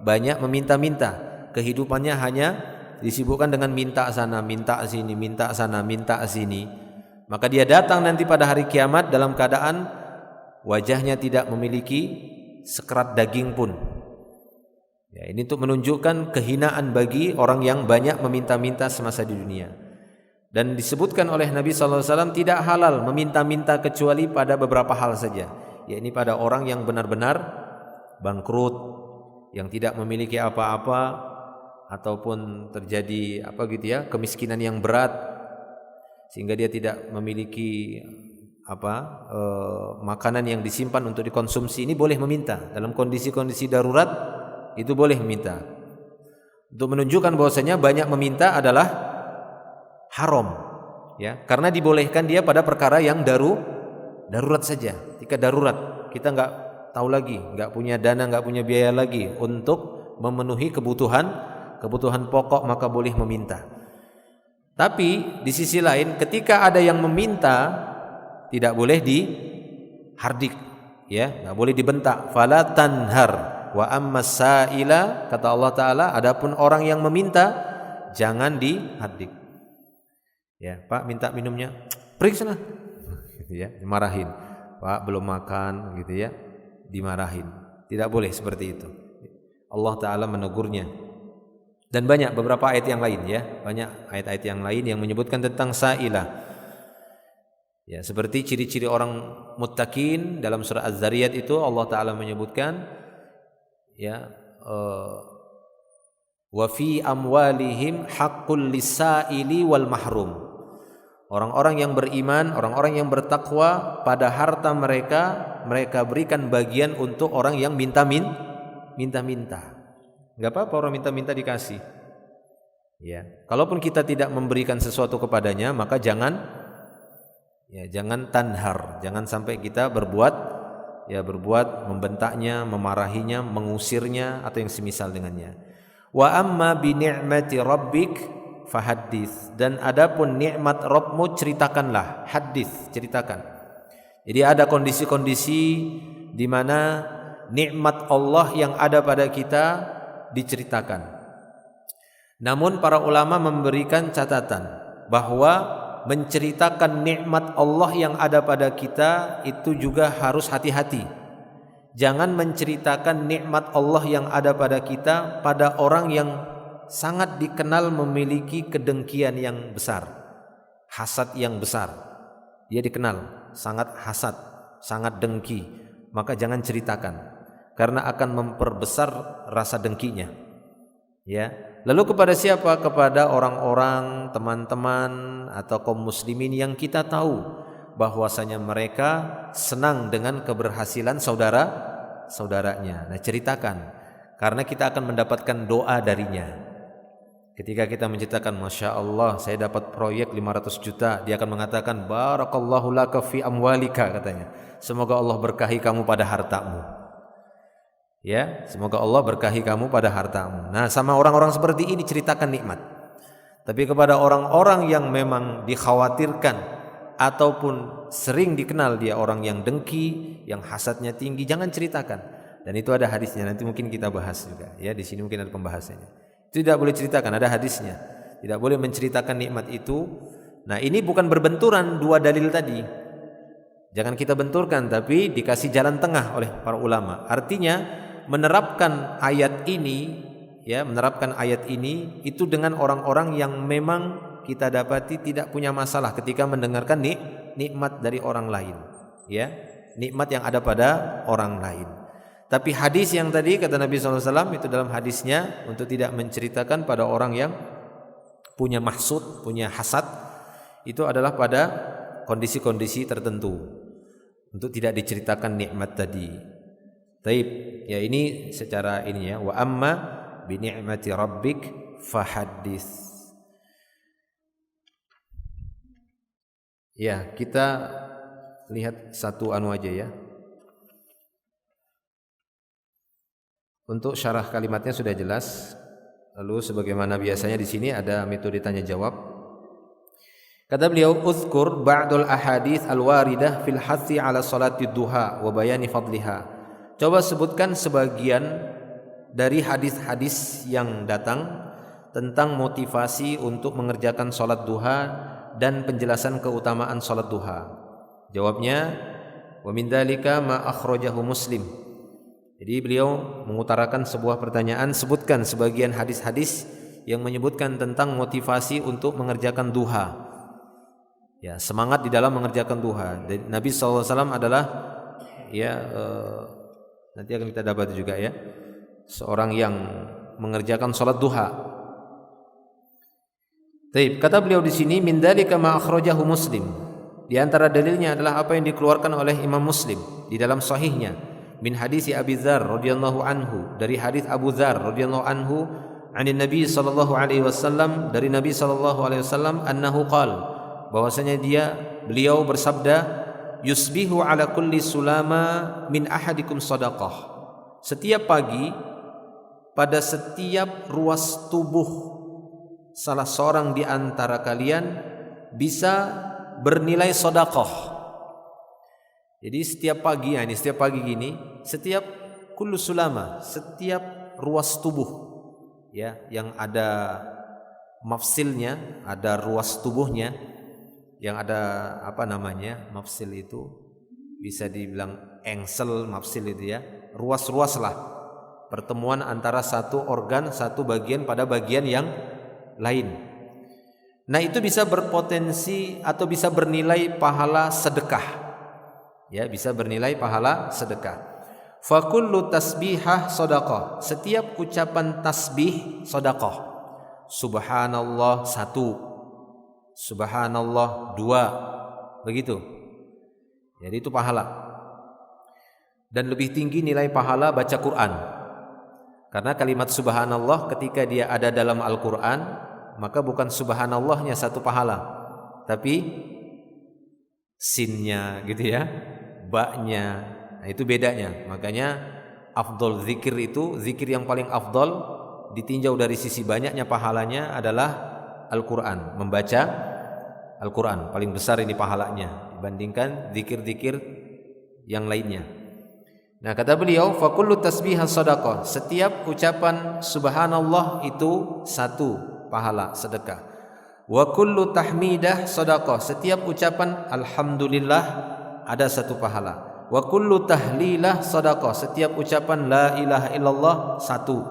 banyak meminta-minta. Kehidupannya hanya disibukkan dengan minta sana, minta sini, minta sana, minta sini. Maka dia datang nanti pada hari kiamat dalam keadaan wajahnya tidak memiliki sekerat daging pun. Ya, ini untuk menunjukkan kehinaan bagi orang yang banyak meminta-minta semasa di dunia. Dan disebutkan oleh Nabi SAW tidak halal meminta-minta kecuali pada beberapa hal saja. Ya, ini pada orang yang benar-benar bangkrut, yang tidak memiliki apa-apa, ataupun terjadi kemiskinan yang berat, sehingga dia tidak memiliki makanan yang disimpan untuk dikonsumsi. Ini boleh meminta dalam kondisi-kondisi darurat. Itu boleh meminta. Untuk menunjukkan bahwasanya banyak meminta adalah haram, ya, karena dibolehkan dia pada perkara yang darurat saja. Jika darurat, kita enggak tahu lagi, enggak punya dana, enggak punya biaya lagi untuk memenuhi kebutuhan pokok, maka boleh meminta. Tapi di sisi lain ketika ada yang meminta tidak boleh dihardik, ya, enggak boleh dibentak. Fala tanhar. Wa ammas sa'ila, kata Allah Ta'ala, adapun orang yang meminta jangan dihardik. Ya, Pak minta minumnya, pergi sana, gitu ya, dimarahin. Pak belum makan, gitu ya, dimarahin. Tidak boleh seperti itu. Allah Ta'ala menegurnya. Dan banyak beberapa ayat yang lain, ya, banyak ayat-ayat yang lain yang menyebutkan tentang sa'ilah. Ya, seperti ciri-ciri orang muttaqin dalam surah Az-Zariyat itu Allah Ta'ala menyebutkan, ya, wa fi amwalihim haqqul lisaili wal mahrum. Orang-orang yang beriman, orang-orang yang bertakwa, pada harta mereka berikan bagian untuk orang yang minta-minta. Enggak apa-apa orang minta-minta dikasih. Ya, kalaupun kita tidak memberikan sesuatu kepadanya, maka jangan tanhar, jangan sampai kita berbuat membentaknya, memarahinya, mengusirnya atau yang semisal dengannya. Wa amma bi ni'mati rabbik fahaddits, dan adapun nikmat Rabbmu ceritakanlah. Hadits, ceritakan. Jadi ada kondisi-kondisi di mana nikmat Allah yang ada pada kita diceritakan. Namun para ulama memberikan catatan bahwa menceritakan nikmat Allah yang ada pada kita itu juga harus hati-hati. Jangan menceritakan nikmat Allah yang ada pada kita pada orang yang sangat dikenal memiliki kedengkian yang besar, hasad yang besar. Dia dikenal sangat hasad, sangat dengki. Maka jangan ceritakan, karena akan memperbesar rasa dengkinya. Ya. Lalu kepada siapa? Kepada orang-orang, teman-teman atau kaum muslimin yang kita tahu bahwasanya mereka senang dengan keberhasilan saudaranya. Nah, ceritakan, karena kita akan mendapatkan doa darinya. Ketika kita menceritakan, Masya Allah saya dapat proyek 500 juta, dia akan mengatakan, Barakallahu laka fi amwalika, katanya. Semoga Allah berkahi kamu pada hartamu. Ya, semoga Allah berkahi kamu pada hartamu. Nah, sama orang-orang seperti ini ceritakan nikmat. Tapi kepada orang-orang yang memang dikhawatirkan ataupun sering dikenal dia orang yang dengki, yang hasadnya tinggi, jangan ceritakan. Dan itu ada hadisnya, nanti mungkin kita bahas juga. Ya, di sini mungkin ada pembahasannya. Itu tidak boleh ceritakan, ada hadisnya. Tidak boleh menceritakan nikmat itu. Nah, ini bukan berbenturan dua dalil tadi. Jangan kita benturkan, tapi dikasih jalan tengah oleh para ulama. Artinya menerapkan ayat ini, ya, menerapkan ayat ini itu dengan orang-orang yang memang kita dapati tidak punya masalah ketika mendengarkan nikmat dari orang lain, ya, nikmat yang ada pada orang lain. Tapi hadis yang tadi kata Nabi SAW itu dalam hadisnya untuk tidak menceritakan pada orang yang punya mahsud, punya hasad, itu adalah pada kondisi-kondisi tertentu, untuk tidak diceritakan nikmat tadi. Taib, ya ini secara ini ya. Wa amma bi ni'mati rabbik fahaddits. Ya, kita lihat satu anu aja ya. Untuk syarah kalimatnya sudah jelas. Lalu sebagaimana biasanya di sini ada metode tanya jawab. Kata beliau, "Uzkur ba'dul ahadits al-waridah fil hathi 'ala salati duha wa bayani fadliha." Coba sebutkan sebagian dari hadis-hadis yang datang tentang motivasi untuk mengerjakan salat duha dan penjelasan keutamaan salat duha. Jawabnya, wa min dzalika ma akhrajahu Muslim. Jadi beliau mengutarakan sebuah pertanyaan, sebutkan sebagian hadis-hadis yang menyebutkan tentang motivasi untuk mengerjakan duha. Ya, semangat di dalam mengerjakan duha. Dan Nabi SAW adalah ya nanti akan kita dapat juga ya, seorang yang mengerjakan salat duha. Baik, kata beliau di sini, min dzalika ma akhrajahu Muslim. Di antara dalilnya adalah apa yang dikeluarkan oleh Imam Muslim di dalam sahihnya, min hadis Abi Dzar radhiyallahu anhu, dari hadis Abu Dzar radhiyallahu anhu, anin Nabi sallallahu alaihi wasallam, dari Nabi sallallahu alaihi wasallam, annahu qala, bahwasanya beliau bersabda, yusbihu ala kulli sulama min ahadikum sadaqah. Setiap pagi pada setiap ruas tubuh salah seorang di antara kalian bisa bernilai sedekah. Jadi setiap pagi, ini setiap pagi gini, setiap kullu sulama, setiap ruas tubuh ya yang ada mafsilnya, ada ruas tubuhnya yang ada apa namanya, mafsil itu bisa dibilang engsel, mafsil itu ya, ruas-ruas lah, pertemuan antara satu organ, satu bagian pada bagian yang lain. Nah, itu bisa berpotensi atau bisa bernilai pahala sedekah, ya, bisa bernilai pahala sedekah. Fa kullu tasbihah shadaqah, setiap ucapan tasbih sedekah. Subhanallah 1, Subhanallah 2, begitu. Jadi itu pahala. Dan lebih tinggi nilai pahala baca Quran. Karena kalimat subhanallah ketika dia ada dalam Al-Quran, maka bukan subhanallahnya satu pahala, tapi sinnya gitu ya, ba-nya. Nah, itu bedanya. Makanya afdol zikir itu, zikir yang paling afdol ditinjau dari sisi banyaknya pahalanya adalah Al-Quran, membaca Al-Quran paling besar ini pahalanya dibandingkan zikir-zikir yang lainnya. Nah, kata beliau, fa kullu tasbihan shadaqah, setiap ucapan subhanallah itu satu pahala sedekah. Wa kullu tahmidah shadaqah, setiap ucapan alhamdulillah ada satu pahala. Wa kullu tahlilah shadaqah, setiap ucapan la ilaha illallah satu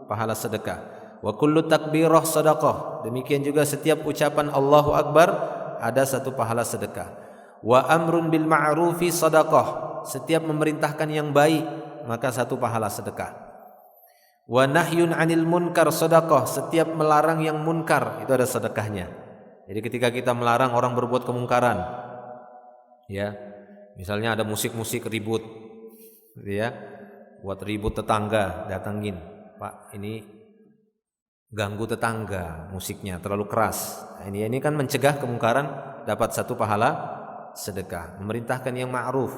pahala sedekah. Wa kullu takbirah shadaqah, demikian juga setiap ucapan Allahu Akbar ada satu pahala sedekah. Wa amrun bil ma'rufi shadaqah, setiap memerintahkan yang baik maka satu pahala sedekah. Wa nahyun 'anil munkar shadaqah, setiap melarang yang munkar itu ada sedekahnya. Jadi ketika kita melarang orang berbuat kemungkaran, ya, misalnya ada musik-musik ribut, gitu ya, buat ribut tetangga, datangin, Pak, ini ganggu tetangga, musiknya terlalu keras. Nah, ini kan mencegah kemungkaran, dapat satu pahala sedekah. Memerintahkan yang ma'ruf,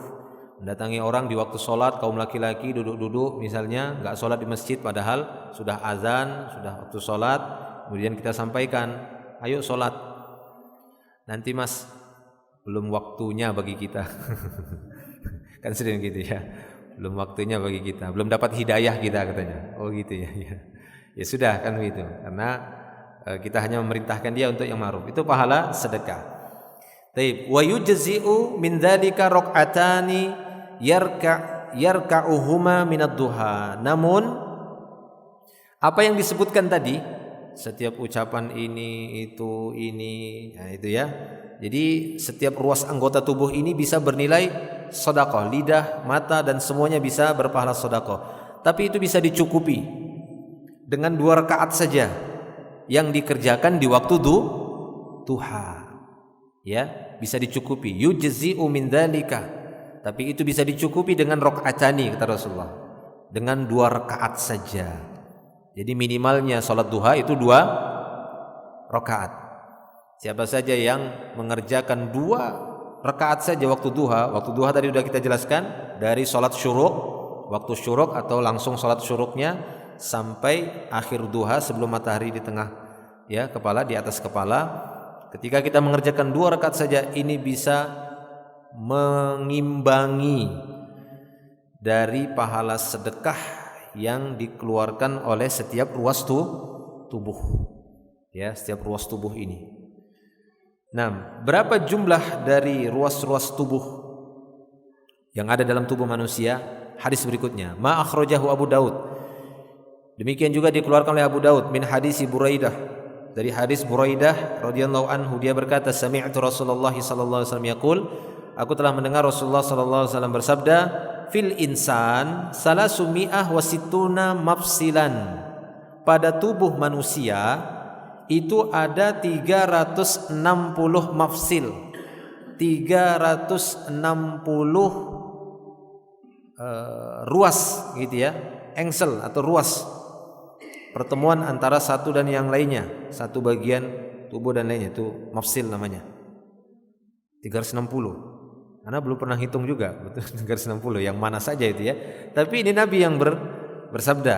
mendatangi orang di waktu sholat, kaum laki-laki duduk-duduk misalnya, nggak sholat di masjid padahal sudah azan, sudah waktu sholat, kemudian kita sampaikan, ayo sholat. Nanti mas, belum waktunya bagi kita. Kan sering gitu ya, belum waktunya bagi kita, belum dapat hidayah kita katanya. Oh gitu ya. Ya sudah kan begitu, karena kita hanya memerintahkan dia untuk yang ma'ruf. Itu pahala sedekah. Taib, wa yujzi'u min dzalika rak'atani yarka'uhuma minad duha. Namun apa yang disebutkan tadi, setiap ucapan ini, nah itu ya. Jadi setiap ruas anggota tubuh ini bisa bernilai sedekah, lidah, mata dan semuanya bisa berpahala sedekah. Tapi itu bisa dicukupi dengan 2 rakaat saja yang dikerjakan di waktu duha. Ya, bisa dicukupi. Yujzi'u min dzalika. Tapi itu bisa dicukupi dengan rakaatani kata Rasulullah. Dengan 2 rakaat saja. Jadi minimalnya salat duha itu 2 rakaat. Siapa saja yang mengerjakan 2 rakaat saja waktu duha tadi sudah kita jelaskan dari salat syuruk, waktu syuruk atau langsung salat syuruknya sampai akhir duha sebelum matahari di tengah ya kepala, di atas kepala. Ketika kita mengerjakan 2 rakaat saja, ini bisa mengimbangi dari pahala sedekah yang dikeluarkan oleh setiap ruas tubuh. Ya, setiap ruas tubuh ini. Nah, berapa jumlah dari ruas-ruas tubuh yang ada dalam tubuh manusia? Hadis berikutnya, ma akhrajahu Abu Daud. Demikian juga dikeluarkan oleh Abu Daud min hadis Buraidah, dari hadis Buraidah radhiyallahu anhu, dia berkata, sami'tu Rasulullah sallallahu alaihi wasallam yaqul, aku telah mendengar Rasulullah sallallahu alaihi wasallam bersabda, fil insan salasumi'ah wa sittuna mafsilan. Pada tubuh manusia itu ada 360 mafsil, 360 ruas gitu ya, engsel atau ruas pertemuan antara satu dan yang lainnya, satu bagian tubuh dan lainnya, itu mafsil namanya. 360. Karena belum pernah hitung juga betul 360 yang mana saja itu ya. Tapi ini Nabi yang bersabda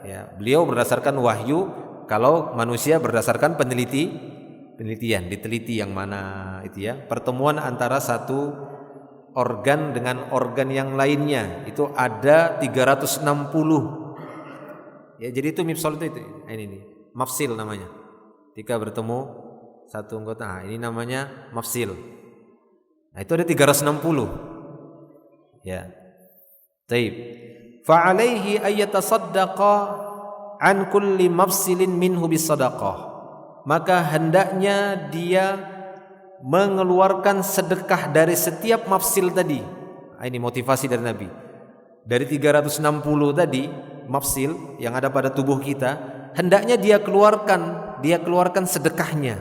ya. Beliau berdasarkan wahyu, kalau manusia berdasarkan penelitian, diteliti yang mana itu ya. Pertemuan antara satu organ dengan organ yang lainnya itu ada 360. Ya, jadi itu mifsal itu ini mafsil namanya. Ketika bertemu satu anggota, ini namanya mafsil. Nah, itu ada 360. Ya. Taib. Fa alaihi ayatasaddaqa an kulli mafsilin minhu bisadaqah. Maka hendaknya dia mengeluarkan sedekah dari setiap mafsil tadi. Ini motivasi dari Nabi. Dari 360 tadi mafsil yang ada pada tubuh kita, hendaknya dia keluarkan sedekahnya.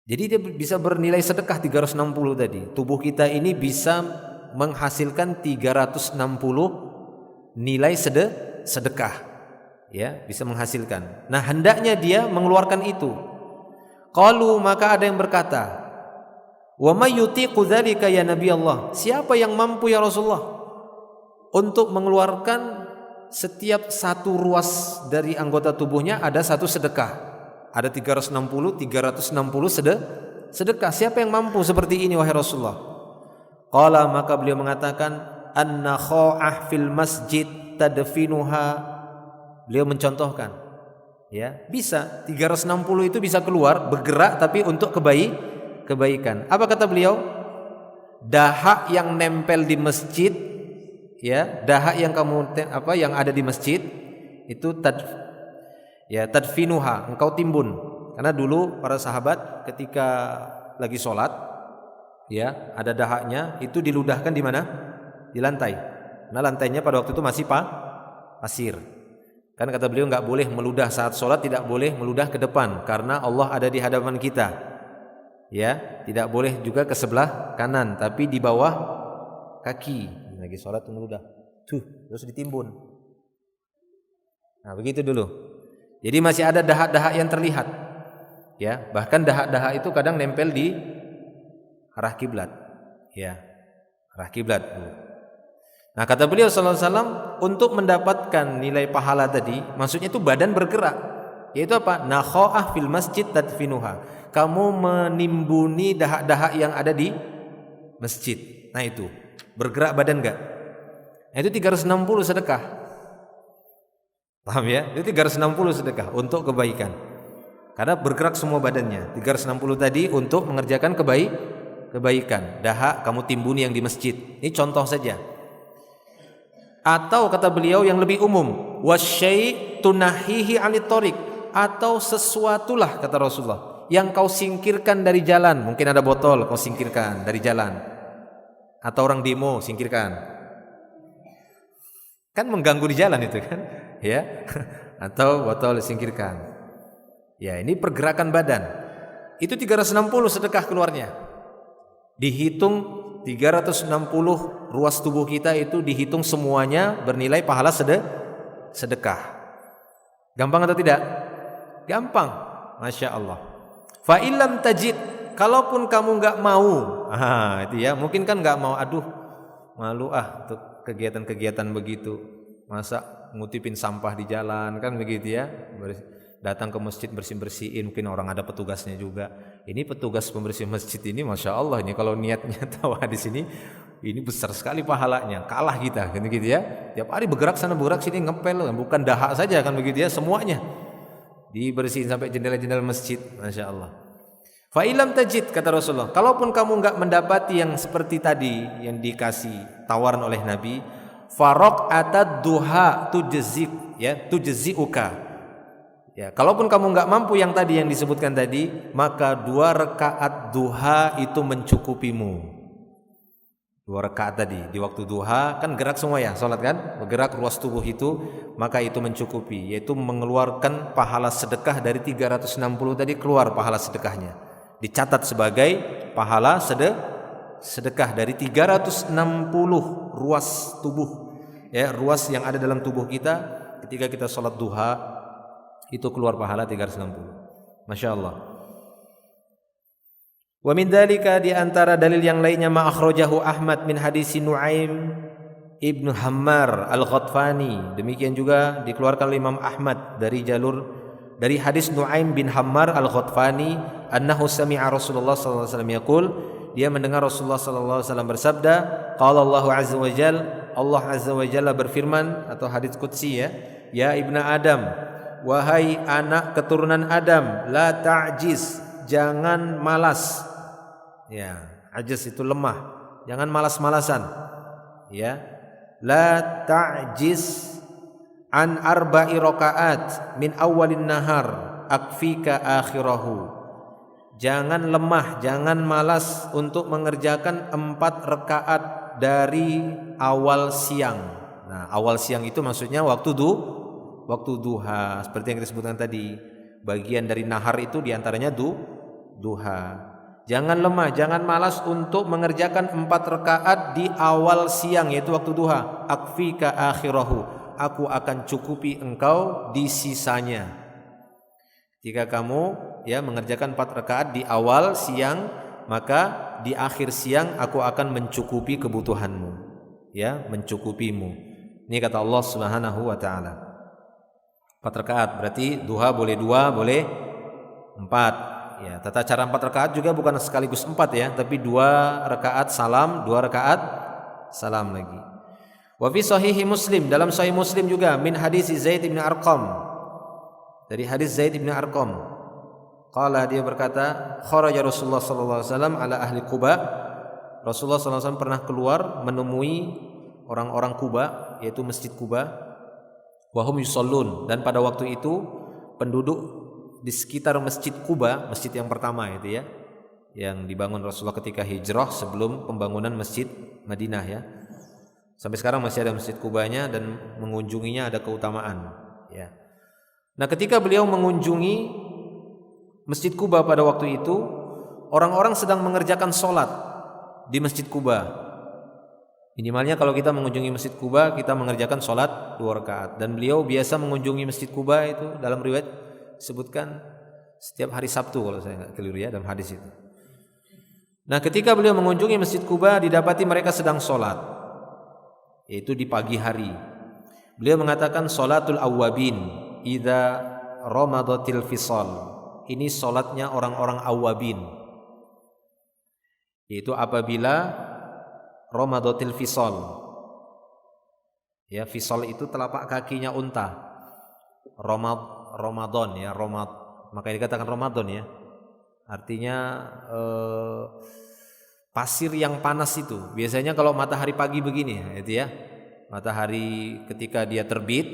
Jadi dia bisa bernilai sedekah 360 tadi. Tubuh kita ini bisa menghasilkan 360 nilai sedekah. Ya, bisa menghasilkan. Nah, hendaknya dia mengeluarkan itu. Qalu, maka ada yang berkata, wa may yutiqu dzalika ya Nabi Allah? Siapa yang mampu ya Rasulullah untuk mengeluarkan setiap satu ruas dari anggota tubuhnya ada satu sedekah? Ada 360 sedekah. Siapa yang mampu seperti ini wahai Rasulullah? Qala, maka beliau mengatakan, an-nakha'ah fil masjid tadfinuha. Beliau mencontohkan, ya, bisa 360 itu bisa keluar bergerak tapi untuk kebaikan. Apa kata beliau? Dahak yang nempel di masjid, ya, dahak yang yang ada di masjid itu tadfinuha, engkau timbun. Karena dulu para sahabat ketika lagi sholat, ya, ada dahaknya itu diludahkan di mana? Di lantai. Nah, lantainya pada waktu itu masih pasir. Kan kata beliau, enggak boleh meludah saat sholat, tidak boleh meludah ke depan karena Allah ada di hadapan kita. Ya, tidak boleh juga ke sebelah kanan, tapi di bawah kaki. Lagi sholat meludah. terus ditimbun. Nah, begitu dulu. Jadi masih ada dahak-dahak yang terlihat. Ya, bahkan dahak-dahak itu kadang nempel di arah kiblat. Ya, arah kiblat. Nah, kata beliau sallallahu alaihi wasallam, untuk mendapatkan nilai pahala tadi, maksudnya itu badan bergerak. Yaitu apa? Nakho'ah fil masjid tadfinuha. Kamu menimbuni dahak-dahak yang ada di masjid. Nah, itu bergerak badan enggak? Nah, itu 360 sedekah. Paham ya? Itu 360 sedekah untuk kebaikan. Karena bergerak semua badannya. 360 tadi untuk mengerjakan kebaikan. Dahak kamu timbuni yang di masjid. Ini contoh saja. Atau kata beliau yang lebih umum, wasyai' tunahihi 'anit thoriq, atau sesuatulah kata Rasulullah yang kau singkirkan dari jalan. Mungkin ada botol kau singkirkan dari jalan. Atau orang demo singkirkan. Kan mengganggu di jalan itu kan, ya. Atau botol singkirkan. Ya, ini pergerakan badan. Itu 360 sedekah keluarnya. Dihitung 360 ruas tubuh kita itu dihitung semuanya bernilai pahala sedekah. Gampang atau tidak? Gampang. Masya Allah. Fa illam tajid, kalaupun kamu nggak mau, itu ya, mungkin kan nggak mau, aduh malu untuk kegiatan-kegiatan begitu, masa ngutipin sampah di jalan kan begitu ya, datang ke masjid bersihin, mungkin orang ada petugasnya juga. Ini petugas pembersih masjid ini, masya Allah, ini kalau niatnya tahu di sini, ini besar sekali pahalanya. Kalah kita, kan begitu ya. Tiap hari bergerak sana bergerak sini ngepel, bukan dahak saja kan begitu ya, semuanya dibersihin sampai jendela-jendela masjid, masya Allah. Fa ilam tajid, kata Rasulullah, kalaupun kamu enggak mendapati yang seperti tadi yang dikasih tawaran oleh Nabi, farok atad duha tujzi'uka. Ya, kalaupun kamu enggak mampu yang tadi yang disebutkan tadi, maka 2 rakaat duha itu mencukupimu. 2 rakaat tadi di waktu duha kan gerak semua ya, salat kan, bergerak ruas tubuh itu, maka itu mencukupi, yaitu mengeluarkan pahala sedekah dari 360 tadi, keluar pahala sedekahnya. Dicatat sebagai pahala sedekah dari 360 ruas tubuh. Ya, ruas yang ada dalam tubuh kita ketika kita salat duha itu keluar pahala 360. Masya Allah. Wa min dzalika, di antara dalil yang lainnya, ma akhrajahu Ahmad min hadis Nuaim ibnu Hammar al-Ghatfani. Demikian juga dikeluarkan oleh Imam Ahmad dari hadis Nuaim bin Hammar al-Ghatfani, annahu sami'a Rasulullah sallallahu alaihi wasallam yaqul, dia mendengar Rasulullah sallallahu alaihi wasallam bersabda, qala Allahu azza wa jalla, Allah azza wa jalla berfirman, atau hadis qudsi ya ibna Adam, wahai anak keturunan Adam, la ta'jiz, jangan malas. Ya, ajiz itu lemah, jangan malas-malasan. Ya, la ta'jiz an arba'i rakaat min awalin nahar akfika akhirahu. Jangan lemah, jangan malas untuk mengerjakan 4 rakaat dari awal siang. Nah, awal siang itu maksudnya waktu duha, seperti yang disebutkan tadi. Bagian dari nahar itu diantaranya duha. Jangan lemah, jangan malas untuk mengerjakan 4 rakaat di awal siang, yaitu waktu duha. Akfika akhirahu, aku akan cukupi engkau di sisanya. Jika kamu mengerjakan 4 rakaat di awal siang, maka di akhir siang aku akan mencukupi kebutuhanmu, mencukupimu. Ini kata Allah Subhanahu wa taala. 4 rakaat berarti duha boleh 2, boleh 4. Ya, tata cara 4 rakaat juga bukan sekaligus 4 ya, tapi 2 rakaat salam, 2 rakaat salam lagi. Wa fi sahihi Muslim, dalam sahih Muslim juga, min hadis Zaid bin Arqam, dari hadis Zaid bin Arqam, qala, dia berkata, kharaja Rasulullah sallallahu alaihi wasallam ala ahli Quba. Rasulullah sallallahu alaihi wasallam pernah keluar menemui orang-orang Quba, yaitu Masjid Quba. Wa hum yusallun, dan pada waktu itu penduduk di sekitar Masjid Quba, masjid yang pertama itu ya, yang dibangun Rasulullah ketika hijrah sebelum pembangunan Masjid Madinah ya. Sampai sekarang masih ada Masjid Qubanya dan mengunjunginya ada keutamaan ya. Nah, ketika beliau mengunjungi Masjid Quba pada waktu itu, orang-orang sedang mengerjakan sholat di Masjid Quba. Minimalnya kalau kita mengunjungi Masjid Quba, kita mengerjakan sholat 2 rakaat. Dan beliau biasa mengunjungi Masjid Quba itu dalam riwayat sebutkan setiap hari Sabtu kalau saya nggak keliru ya dalam hadis itu. Nah, ketika beliau mengunjungi Masjid Quba, didapati mereka sedang sholat, yaitu di pagi hari. Beliau mengatakan sholatul awwabin idza ramadatil fisal. Ini sholatnya orang-orang awwabin, yaitu apabila ramadatil fisal. Ya, fisal itu telapak kakinya unta. Ramadan ya, maka dikatakan Ramadan ya. Artinya pasir yang panas itu. Biasanya kalau matahari pagi begini itu ya. Matahari ketika dia terbit,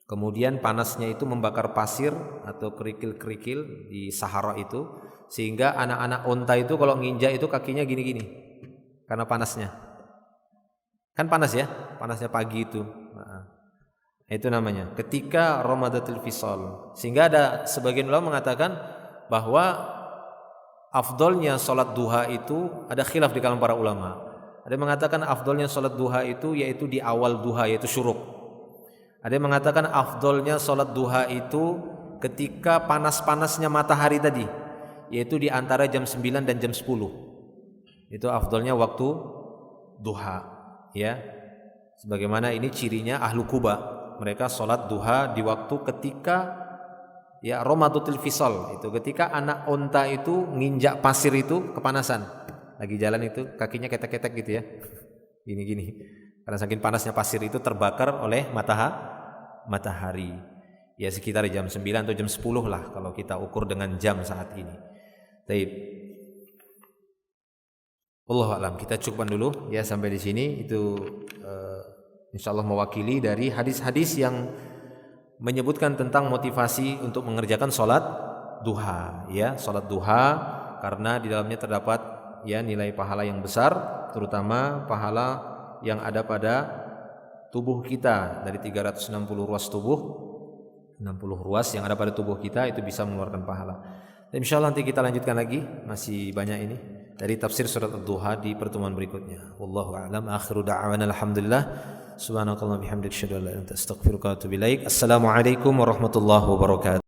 kemudian panasnya itu membakar pasir atau kerikil-kerikil di Sahara itu, sehingga anak-anak unta itu kalau nginjak itu kakinya gini-gini karena panasnya. Kan panas ya, panasnya pagi itu. Nah, itu namanya ketika Ramadatul Fisal. Sehingga ada sebagian ulama mengatakan bahwa afdolnya sholat duha itu ada khilaf di kalangan para ulama. Ada yang mengatakan afdolnya sholat duha itu yaitu di awal duha, yaitu syuruk. Ada yang mengatakan afdolnya sholat duha itu ketika panas-panasnya matahari tadi, yaitu di antara jam 9 dan jam 10. Itu afdolnya waktu duha, ya. Sebagaimana ini cirinya ahlu Quba, mereka sholat duha di waktu ketika ya Ramadatul Fisal, itu ketika anak unta itu nginjak pasir itu kepanasan. Lagi jalan itu kakinya ketek-ketek gitu ya, gini-gini, karena saking panasnya pasir itu terbakar oleh matahari. Ya sekitar jam 9 atau jam 10 lah kalau kita ukur dengan jam saat ini. Baik. Wallahu a'lam. Kita cukupkan dulu ya sampai di sini. Itu insyaallah mewakili dari hadis-hadis yang menyebutkan tentang motivasi untuk mengerjakan sholat duha ya, sholat duha karena di dalamnya terdapat ya nilai pahala yang besar, terutama pahala yang ada pada tubuh kita. Dari 360 ruas tubuh, 60 ruas yang ada pada tubuh kita itu bisa mengeluarkan pahala. Dan insyaallah nanti kita lanjutkan lagi, masih banyak ini dari tafsir surat Ad-Duha di pertemuan berikutnya. Wallahu a'lam. Akhiru da'wana alhamdulillah. Subhanakallahumma bihamdika asyhadu an la ilaha illa anta astaghfiruka wa atubu ilaik. Assalamualaikum warahmatullahi wabarakatuh.